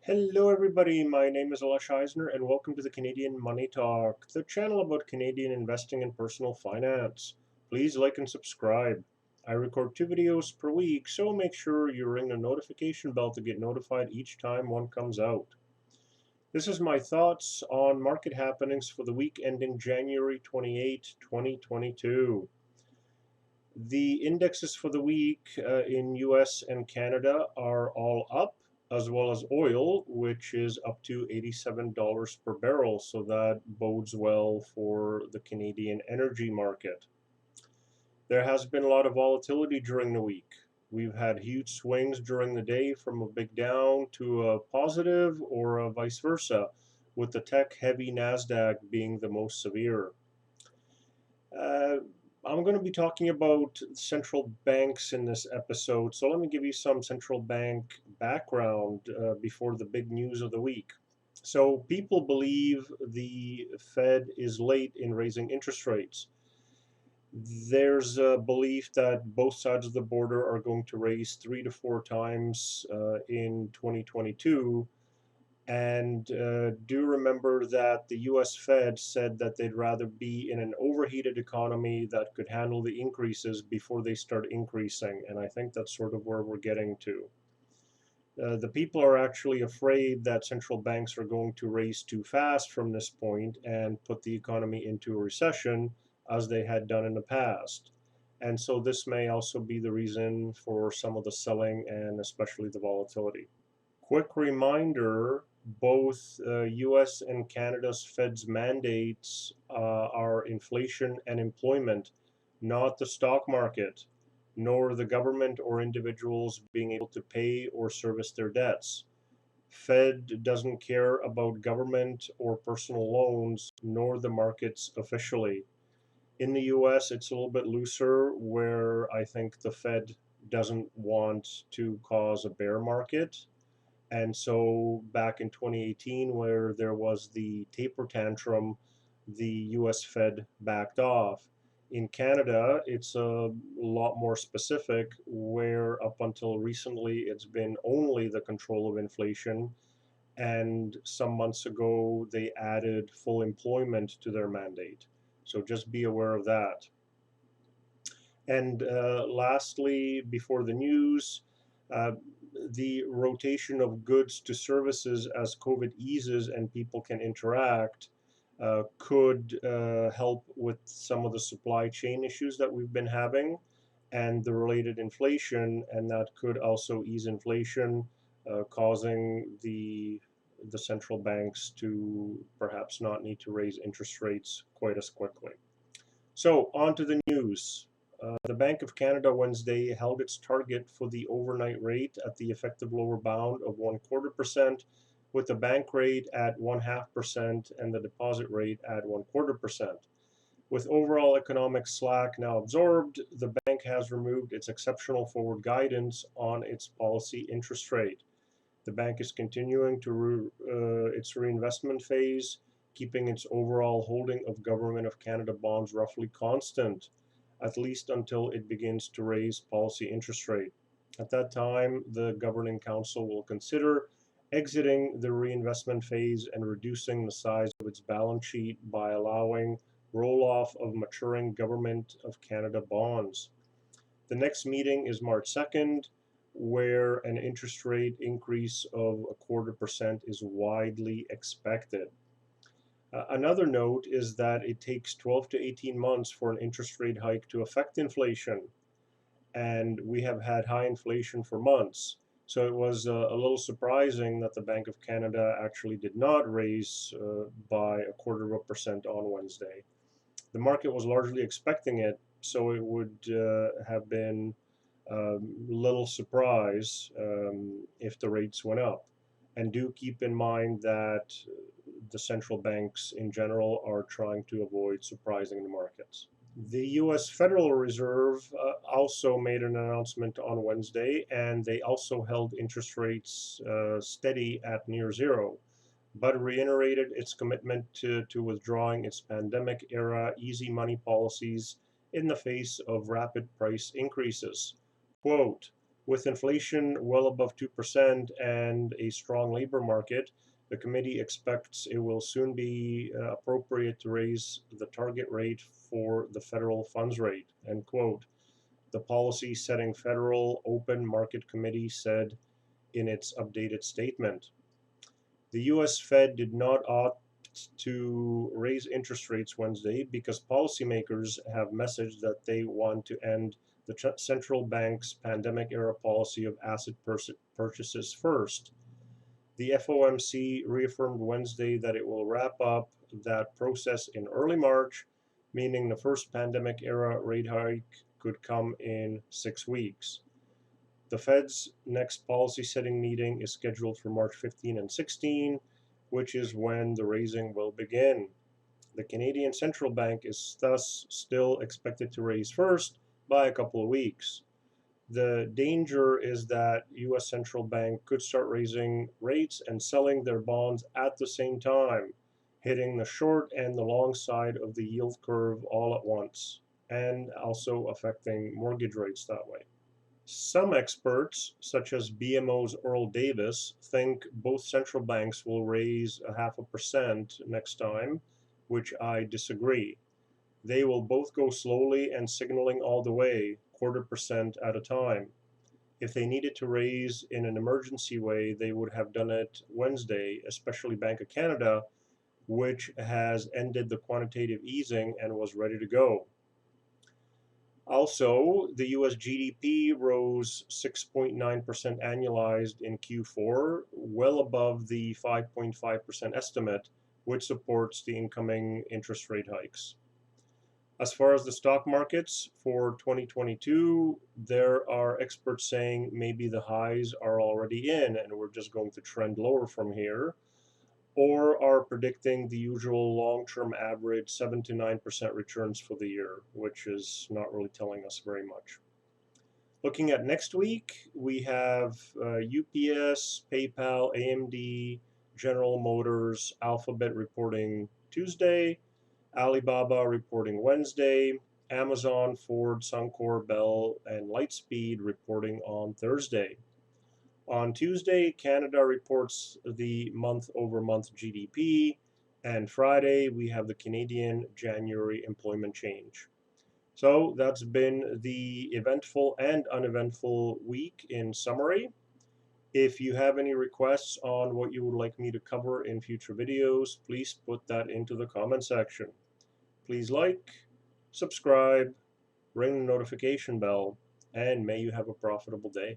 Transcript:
Hello everybody, my name is Alesh Eisner and welcome to the Canadian Money Talk, the channel about Canadian investing and personal finance. Please like and subscribe. I record 2 videos per week, so make sure you ring the notification bell to get notified each time one comes out. This is my thoughts on market happenings for the week ending January 28, 2022. The indexes for the week in US and Canada are all up, as well as oil, which is up to $87 per barrel. So that bodes well for the Canadian energy market. There has been a lot of volatility during the week. We've had huge swings during the day from a big down to a positive or a vice versa, with the tech-heavy NASDAQ being the most severe. Uh, I'm going to be talking about central banks in this episode, so let me give you some central bank background before the big news of the week. So, people believe the Fed is late in raising interest rates. There's a belief that both sides of the border are going to raise 3 to 4 times in 2022. And do remember that the US Fed said that they'd rather be in an overheated economy that could handle the increases before they start increasing. And I think that's sort of where we're getting to. The people are actually afraid that central banks are going to raise too fast from this point and put the economy into a recession as they had done in the past. And so this may also be the reason for some of the selling and especially the volatility. Quick reminder, both US and Canada's Fed's mandates are inflation and employment, not the stock market, nor the government or individuals being able to pay or service their debts. Fed doesn't care about government or personal loans, nor the markets officially. In the US, it's a little bit looser, where I think the Fed doesn't want to cause a bear market. And so back in 2018, where there was the taper tantrum, the US Fed backed off. In Canada, it's a lot more specific, where up until recently, it's been only the control of inflation. And some months ago, they added full employment to their mandate. So just be aware of that. And lastly, before the news, uh, the rotation of goods to services as COVID eases and people can interact could help with some of the supply chain issues that we've been having and the related inflation, and that could also ease inflation, causing the central banks to perhaps not need to raise interest rates quite as quickly. So, on to the news. The Bank of Canada Wednesday held its target for the overnight rate at the effective lower bound of 1/4%, with the bank rate at 1/2% and the deposit rate at 1/4%. With overall economic slack now absorbed, the bank has removed its exceptional forward guidance on its policy interest rate. The bank is continuing its reinvestment phase, keeping its overall holding of Government of Canada bonds roughly constant, at least until it begins to raise policy interest rate. At that time, the Governing Council will consider exiting the reinvestment phase and reducing the size of its balance sheet by allowing roll-off of maturing Government of Canada bonds. The next meeting is March 2nd, where an interest rate increase of 1/4% is widely expected. Another note is that it takes 12 to 18 months for an interest rate hike to affect inflation, and we have had high inflation for months. So it was a little surprising that the Bank of Canada actually did not raise by 1/4% on Wednesday. The market was largely expecting it, so it would have been little surprise if the rates went up. And do keep in mind that the central banks in general are trying to avoid surprising the markets. The US Federal Reserve also made an announcement on Wednesday, and they also held interest rates steady at near zero, but reiterated its commitment to withdrawing its pandemic era easy money policies in the face of rapid price increases. Quote, With inflation well above 2% and a strong labor market, the committee expects it will soon be appropriate to raise the target rate for the federal funds rate, end quote. The policy setting Federal Open Market Committee said in its updated statement. The US Fed did not opt to raise interest rates Wednesday because policymakers have messaged that they want to end the central bank's pandemic era policy of asset purchases first. The FOMC reaffirmed Wednesday that it will wrap up that process in early March, meaning the first pandemic era rate hike could come in 6 weeks. The Fed's next policy setting meeting is scheduled for March 15 and 16, which is when the raising will begin. The Canadian Central Bank is thus still expected to raise first by a couple of weeks. The danger is that US Central Bank could start raising rates and selling their bonds at the same time, hitting the short and the long side of the yield curve all at once, and also affecting mortgage rates that way. Some experts, such as BMO's Earl Davis, think both central banks will raise a 0.5% next time, which I disagree. They will both go slowly and signaling all the way, 0.25% at a time. If they needed to raise in an emergency way, they would have done it Wednesday, especially Bank of Canada, which has ended the quantitative easing and was ready to go. Also, the US GDP rose 6.9% annualized in Q4, well above the 5.5% estimate, which supports the incoming interest rate hikes. As far as the stock markets for 2022, there are experts saying maybe the highs are already in and we're just going to trend lower from here, or are predicting the usual long-term average 7 to 9% returns for the year, which is not really telling us very much. Looking at next week, we have UPS, PayPal, AMD, General Motors, Alphabet reporting Tuesday, Alibaba reporting Wednesday, Amazon, Ford, Suncor, Bell, and Lightspeed reporting on Thursday. On Tuesday, Canada reports the month-over-month GDP, and Friday, we have the Canadian January employment change. So that's been the eventful and uneventful week in summary. If you have any requests on what you would like me to cover in future videos, please put that into the comment section. Please like, subscribe, ring the notification bell, and may you have a profitable day.